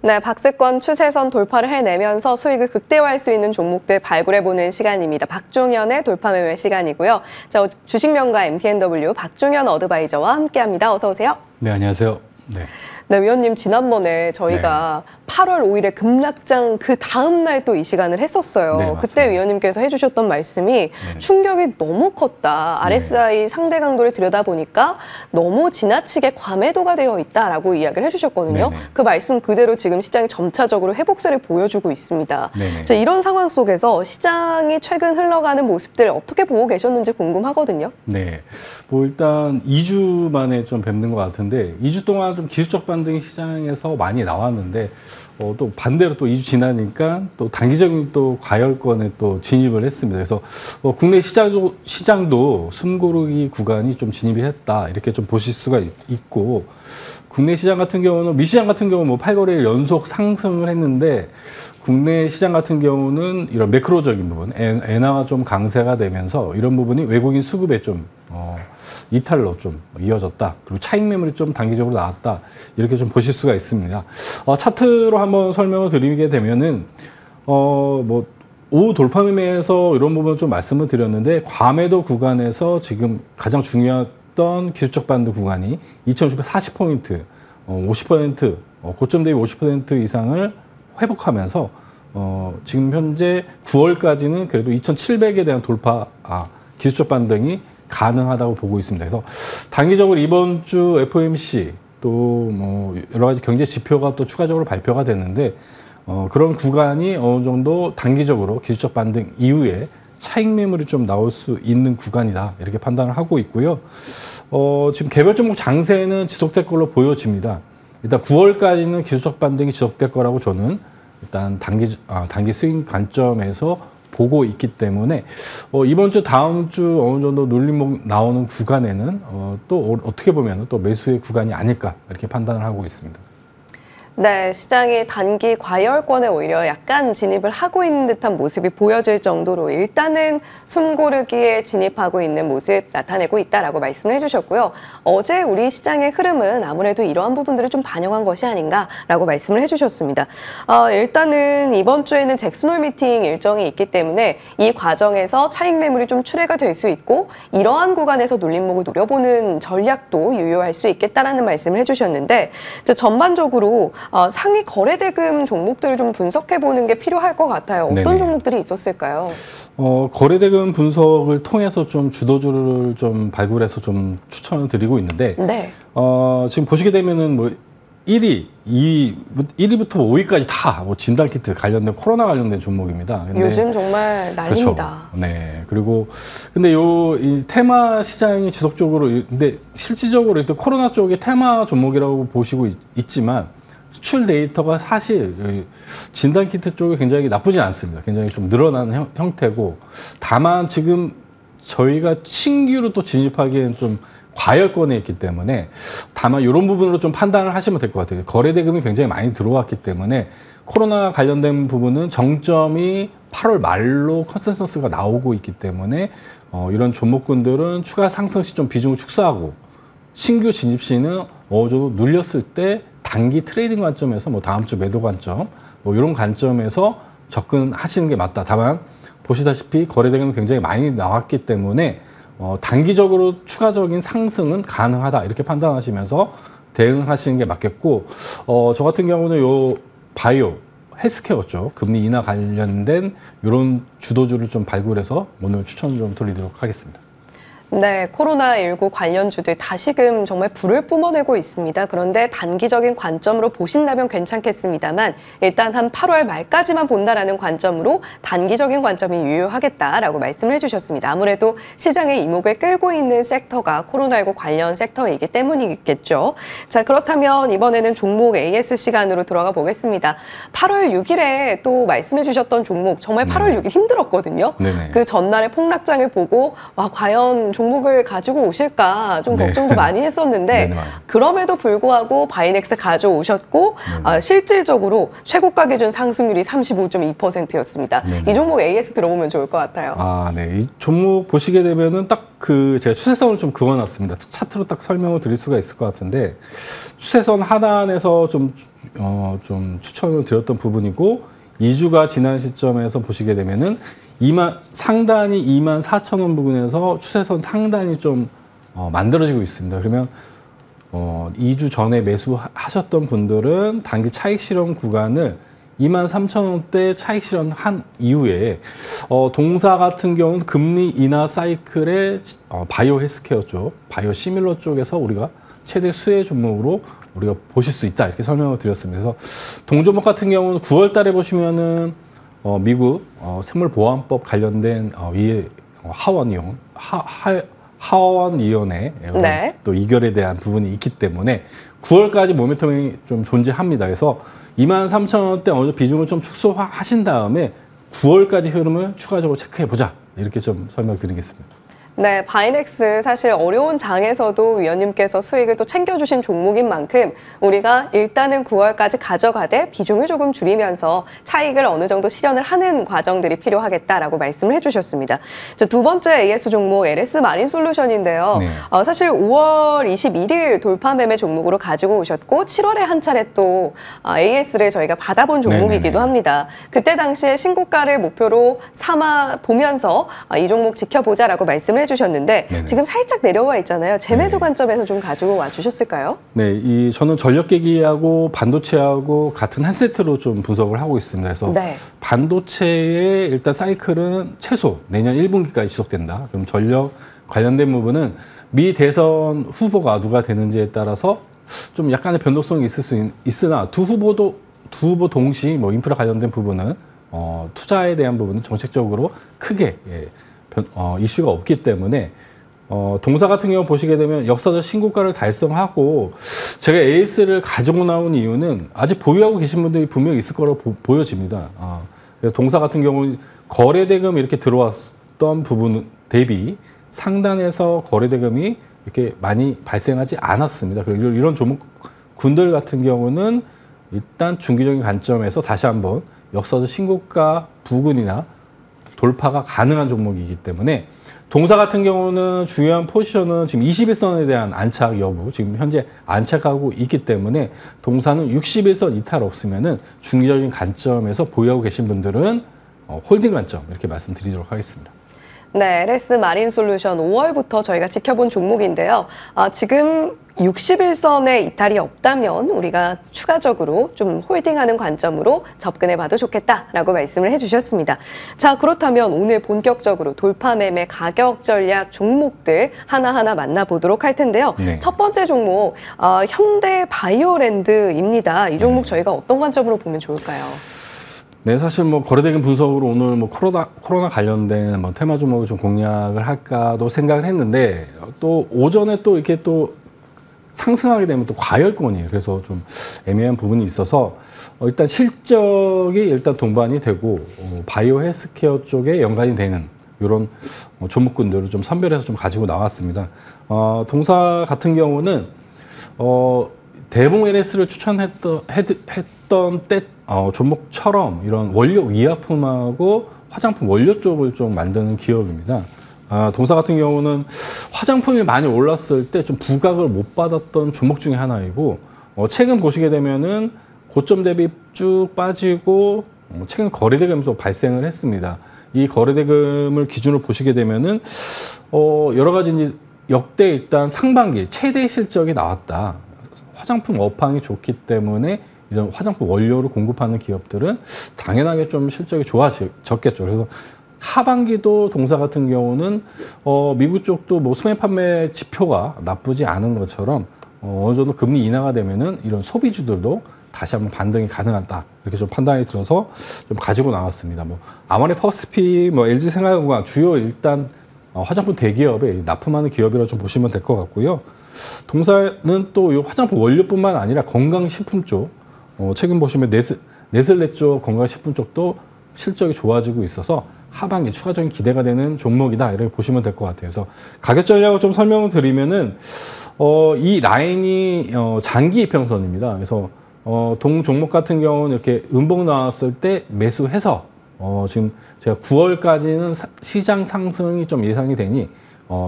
네, 박스권 추세선 돌파를 해내면서 수익을 극대화할 수 있는 종목들 발굴해보는 시간입니다. 박종현의 돌파 매매 시간이고요. 자, 주식명가 MTNW 박종현 어드바이저와 함께합니다. 어서 오세요. 네, 안녕하세요. 네. 네, 위원님 지난번에 저희가 8월 5일에 급락장 그 다음 날 또 이 시간을 했었어요. 네, 그때 위원님께서 해주셨던 말씀이 충격이 너무 컸다. RSI 상대 강도를 들여다보니까 너무 지나치게 과매도가 되어 있다라고 이야기를 해주셨거든요. 그 말씀 그대로 지금 시장이 점차적으로 회복세를 보여주고 있습니다. 자, 이런 상황 속에서 시장이 최근 흘러가는 모습들 어떻게 보고 계셨는지 궁금하거든요. 네, 뭐 일단 2주 만에 좀 뵙는 것 같은데 2주 동안 좀 기술적 반등이 시장에서 많이 나왔는데 또 반대로 또 2주 지나니까 또 단기적인 또 과열권에 또 진입을 했습니다. 그래서 국내 시장도 숨고르기 구간이 좀 진입이 했다 이렇게 좀 보실 수가 있고, 국내 시장 같은 경우는 미시장 같은 경우는 뭐 8거래일 연속 상승을 했는데 국내 시장 같은 경우는 이런 매크로적인 부분, 엔화가 좀 강세가 되면서 이런 부분이 외국인 수급에 좀 이탈로 좀 이어졌다. 그리고 차익 매물이 좀 단기적으로 나왔다. 이렇게 좀 보실 수가 있습니다. 차트로 한번 설명을 드리게 되면은 뭐 오후 돌파 매매에서 이런 부분을 좀 말씀을 드렸는데, 과매도 구간에서 지금 가장 중요했던 기술적 반등 구간이 2,640포인트, 50% 고점 대비 50% 이상을 회복하면서 지금 현재 9월까지는 그래도 2,700에 대한 돌파, 기술적 반등이 가능하다고 보고 있습니다. 그래서 단기적으로 이번 주 FOMC 또 뭐 여러 가지 경제 지표가 또 추가적으로 발표가 됐는데 그런 구간이 어느 정도 단기적으로 기술적 반등 이후에 차익 매물이 좀 나올 수 있는 구간이다 이렇게 판단을 하고 있고요. 지금 개별 종목 장세는 지속될 걸로 보여집니다. 일단 9월까지는 기술적 반등이 지속될 거라고 저는 일단 단기 스윙 관점에서 보고 있기 때문에 이번 주 다음 주 어느 정도 눌림목 나오는 구간에는 또 어떻게 보면 또 매수의 구간이 아닐까 이렇게 판단을 하고 있습니다. 네, 시장이 단기 과열권에 오히려 약간 진입을 하고 있는 듯한 모습이 보여질 정도로 일단은 숨고르기에 진입하고 있는 모습 나타내고 있다라고 말씀을 해주셨고요. 어제 우리 시장의 흐름은 아무래도 이러한 부분들을 좀 반영한 것이 아닌가라고 말씀을 해주셨습니다. 일단은 이번 주에는 잭슨홀 미팅 일정이 있기 때문에 이 과정에서 차익 매물이 좀 출회가 될 수 있고, 이러한 구간에서 눌림목을 노려보는 전략도 유효할 수 있겠다라는 말씀을 해주셨는데, 전반적으로 상위 거래대금 종목들을 좀 분석해보는 게 필요할 것 같아요. 어떤 종목들이 있었을까요? 거래대금 분석을 통해서 좀 주도주를 좀 발굴해서 좀 추천을 드리고 있는데, 지금 보시게 되면은 뭐 1위, 1위부터 5위까지 다 뭐 진단키트 관련된 코로나 관련된 종목입니다. 근데 요즘 정말 난립니다. 그렇죠. 네. 그리고 근데 이 테마 시장이 지속적으로, 근데 실질적으로 또 코로나 쪽이 테마 종목이라고 보시고 있지만 수출 데이터가 사실 진단키트 쪽이 굉장히 나쁘진 않습니다. 굉장히 좀 늘어나는 형태고, 다만 지금 저희가 신규로 또 진입하기에는 좀 과열권에 있기 때문에 다만 이런 부분으로 좀 판단을 하시면 될 것 같아요. 거래대금이 굉장히 많이 들어왔기 때문에 코로나 관련된 부분은 정점이 8월 말로 컨센서스가 나오고 있기 때문에 이런 종목군들은 추가 상승 시 좀 비중을 축소하고, 신규 진입 시는 어느 정도 눌렸을 때 단기 트레이딩 관점에서 뭐 다음 주 매도 관점 뭐 이런 관점에서 접근하시는 게 맞다. 다만 보시다시피 거래대금이 굉장히 많이 나왔기 때문에 단기적으로 추가적인 상승은 가능하다 이렇게 판단하시면서 대응하시는 게 맞겠고, 저 같은 경우는 요 바이오, 헬스케어 쪽 금리 인하 관련된 이런 주도주를 좀 발굴해서 오늘 추천 좀 드리도록 하겠습니다. 네, 코로나19 관련주들 다시금 정말 불을 뿜어내고 있습니다. 그런데 단기적인 관점으로 보신다면 괜찮겠습니다만, 일단 한 8월 말까지만 본다라는 관점으로 단기적인 관점이 유효하겠다라고 말씀을 해주셨습니다. 아무래도 시장의 이목을 끌고 있는 섹터가 코로나19 관련 섹터이기 때문이겠죠. 자, 그렇다면 이번에는 종목 AS 시간으로 들어가 보겠습니다. 8월 6일에 또 말씀해 주셨던 종목, 정말 8월 6일 힘들었거든요. 그 전날의 폭락장을 보고 와, 과연 종목을 가지고 오실까 좀 걱정도 많이 했었는데, 그럼에도 불구하고 바이넥스 가져오셨고, 실질적으로 최고가 기준 상승률이 35.2%였습니다. 이 종목 AS 들어보면 좋을 것 같아요. 네. 이 종목 보시게 되면은 딱 제가 추세선을 좀 그어놨습니다. 차트로 딱 설명을 드릴 수가 있을 것 같은데, 추세선 하단에서 좀 좀 추천을 드렸던 부분이고 2주가 지난 시점에서 보시게 되면은 상단이 24,000원 부근에서 추세선 상단이 좀 만들어지고 있습니다. 그러면 2주 전에 매수하셨던 분들은 단기 차익 실현 구간을 23,000원대 차익 실현한 이후에 동사 같은 경우는 금리 인하 사이클의 바이오 헬스케어 쪽, 바이오 시밀러 쪽에서 우리가 최대 수혜 종목으로 우리가 보실 수 있다 이렇게 설명을 드렸습니다. 그래서 동종목 같은 경우는 9월 달에 보시면은 미국 생물보안법 관련된 하원위원회 네. 또 이결에 대한 부분이 있기 때문에 9월까지 모멘텀이 좀 존재합니다. 그래서 23,000원대 어느 비중을 좀 축소하신 다음에 9월까지 흐름을 추가적으로 체크해 보자 이렇게 좀 설명드리겠습니다. 네, 바이넥스 사실 어려운 장에서도 위원님께서 수익을 또 챙겨주신 종목인 만큼 우리가 일단은 9월까지 가져가되 비중을 조금 줄이면서 차익을 어느 정도 실현을 하는 과정들이 필요하겠다라고 말씀을 해주셨습니다. 두 번째 AS 종목 LS 마린 솔루션인데요. 네. 사실 5월 21일 돌파 매매 종목으로 가지고 오셨고 7월에 한 차례 또 AS를 저희가 받아본 종목이기도 합니다. 그때 당시에 신고가를 목표로 삼아 보면서 이 종목 지켜보자라고 말씀을 해주셨는데 네네. 지금 살짝 내려와 있잖아요. 재매수 관점에서 좀 가지고 와주셨을까요? 네, 저는 전력계기하고 반도체하고 같은 한 세트로 좀 분석을 하고 있습니다. 그래서 네. 반도체의 일단 사이클은 최소 내년 1분기까지 지속된다. 그럼 전력 관련된 부분은 미 대선 후보가 누가 되는지에 따라서 좀 약간의 변동성이 있을 수 있으나 두 후보 동시 인프라 관련된 부분은 투자에 대한 부분은 정책적으로 크게 이슈가 없기 때문에 동사 같은 경우 보시게 되면 역사적 신고가를 달성하고 제가 AS를 가지고 나온 이유는 아직 보유하고 계신 분들이 분명히 있을 거라고 보여집니다. 그래서 동사 같은 경우 거래대금 이렇게 들어왔던 부분 대비 상단에서 거래대금이 이렇게 많이 발생하지 않았습니다. 그리고 이런 종목군들 같은 경우는 일단 중기적인 관점에서 다시 한번 역사적 신고가 부근이나 돌파가 가능한 종목이기 때문에 동사 같은 경우는 중요한 포지션은 지금 21선에 대한 안착 여부, 지금 현재 안착하고 있기 때문에 동사는 61선 이탈 없으면은 중기적인 관점에서 보유하고 계신 분들은 홀딩 관점 이렇게 말씀드리도록 하겠습니다. 네, LS 마린 솔루션 5월부터 저희가 지켜본 종목인데요. 지금 61선의 이탈이 없다면 우리가 추가적으로 좀 홀딩하는 관점으로 접근해봐도 좋겠다라고 말씀을 해주셨습니다. 자, 그렇다면 오늘 본격적으로 돌파 매매 가격 전략 종목들 하나하나 만나보도록 할 텐데요. 네. 첫 번째 종목 현대 바이오랜드입니다. 이 종목 저희가 어떤 관점으로 보면 좋을까요? 네, 사실 거래대금 분석으로 오늘 코로나 관련된 테마 종목을 좀 공략을 할까도 생각을 했는데 또 오전에 또 이렇게 또 상승하게 되면 또 과열권이에요. 그래서 좀 애매한 부분이 있어서 일단 실적이 일단 동반이 되고 바이오 헬스케어 쪽에 연관이 되는 이런 종목군들을 좀 선별해서 좀 가지고 나왔습니다. 동사 같은 경우는 대봉 LS를 추천했던 때 종목처럼 이런 원료 의약품하고 화장품 원료 쪽을 좀 만드는 기업입니다. 동사 같은 경우는 화장품이 많이 올랐을 때 좀 부각을 못 받았던 종목 중에 하나이고 최근 보시게 되면은 고점 대비 쭉 빠지고 최근 거래대금도 발생을 했습니다. 이 거래대금을 기준으로 보시게 되면은 여러 가지 이제 역대 일단 상반기 최대 실적이 나왔다. 화장품 업황이 좋기 때문에 이런 화장품 원료를 공급하는 기업들은 당연하게 좀 실적이 좋아졌겠죠. 그래서 하반기도 동사 같은 경우는 미국 쪽도 수매 판매 지표가 나쁘지 않은 것처럼 어느 정도 금리 인하가 되면은 이런 소비주들도 다시 한번 반등이 가능하다 이렇게 좀 판단이 들어서 좀 가지고 나왔습니다. 아모레 퍼스피, LG생활건강 주요 일단 화장품 대기업에 납품하는 기업이라 좀 보시면 될 것 같고요. 동사는 또 이 화장품 원료뿐만 아니라 건강식품 쪽 최근 보시면 네슬레 쪽 건강식품 쪽도 실적이 좋아지고 있어서 하반기 추가적인 기대가 되는 종목이다 이렇게 보시면 될 것 같아요. 그래서 가격 전략을 좀 설명을 드리면은 이 라인이 장기 이평선입니다. 그래서 동 종목 같은 경우는 이렇게 음봉 나왔을 때 매수해서 지금 제가 9월까지는 시장 상승이 좀 예상이 되니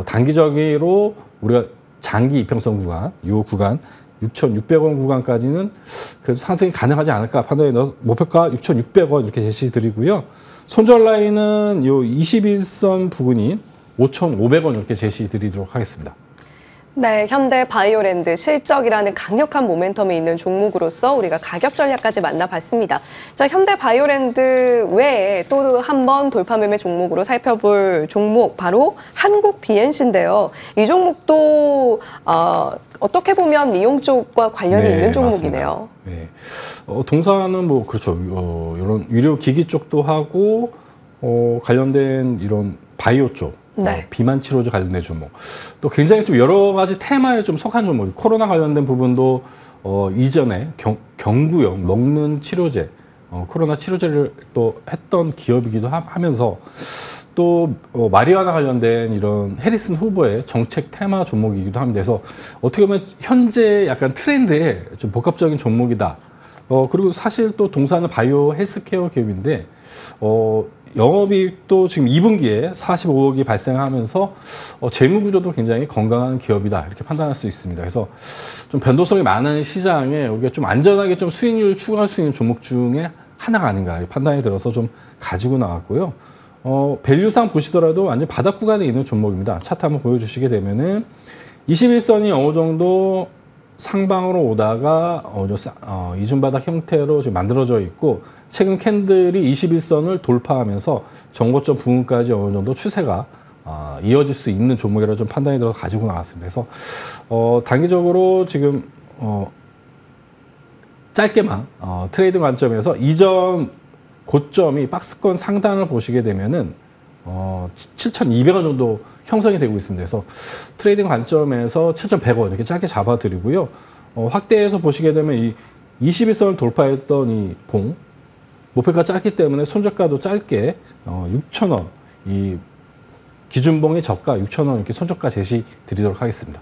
단기적으로 우리가 장기 이평선 구간, 이 구간 6,600원 구간까지는 그래도 상승이 가능하지 않을까 판단해 넣어 목표가 6,600원 이렇게 제시드리고요. 손절 라인은 요 21선 부근인 5,500원 이렇게 제시드리도록 하겠습니다. 네, 현대바이오랜드 실적이라는 강력한 모멘텀이 있는 종목으로서 우리가 가격 전략까지 만나봤습니다. 자, 현대바이오랜드 외에 또 한 번 돌파 매매 종목으로 살펴볼 종목 바로 한국 BNC인데요. 이 종목도 어떻게 보면 미용 쪽과 관련이 있는 종목이네요. 네. 동사는 뭐 그렇죠. 이런 의료기기 쪽도 하고 관련된 이런 바이오 쪽. 네. 비만 치료제 관련된 종목. 또 굉장히 좀 여러 가지 테마에 좀 속한 종목. 코로나 관련된 부분도 이전에 경구용 먹는 치료제, 코로나 치료제를 또 했던 기업이기도 하면서 또 마리화나 관련된 이런 해리슨 후보의 정책 테마 종목이기도 합니다. 그래서 어떻게 보면 현재 약간 트렌드의 좀 복합적인 종목이다. 그리고 사실 또 동사는 바이오 헬스케어 기업인데 영업이익도 지금 2분기에 45억이 발생하면서 재무 구조도 굉장히 건강한 기업이다 이렇게 판단할 수 있습니다. 그래서 좀 변동성이 많은 시장에 여기가 좀 안전하게 좀 수익률 추구할 수 있는 종목 중에 하나가 아닌가 판단이 들어서 좀 가지고 나왔고요. 밸류상 보시더라도 완전 바닥 구간에 있는 종목입니다. 차트 한번 보여주시게 되면은 21선이 어느 정도 상방으로 오다가 이중바닥 형태로 지금 만들어져 있고 최근 캔들이 21선을 돌파하면서 정고점 부근까지 어느 정도 추세가 이어질 수 있는 종목이라 좀 판단이 들어서 가지고 나왔습니다. 그래서 단기적으로 지금 짧게만 트레이딩 관점에서 이전 고점이 박스권 상단을 보시게 되면은 7,200원 정도 형성이 되고 있습니다. 그래서 트레이딩 관점에서 7,100원 이렇게 짧게 잡아드리고요. 확대해서 보시게 되면 이 21선을 돌파했던 이 봉 목표가 짧기 때문에 손절가도 짧게 6,000원 이 기준봉의 저가 6,000원 이렇게 손절가 제시 드리도록 하겠습니다.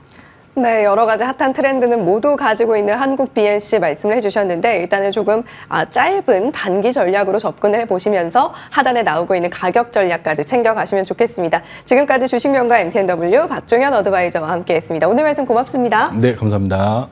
네, 여러 가지 핫한 트렌드는 모두 가지고 있는 한국 BNC 말씀을 해주셨는데 일단은 조금 짧은 단기 전략으로 접근을 해보시면서 하단에 나오고 있는 가격 전략까지 챙겨가시면 좋겠습니다. 지금까지 주식명가 MTNW 박종현 어드바이저와 함께했습니다. 오늘 말씀 고맙습니다. 네, 감사합니다.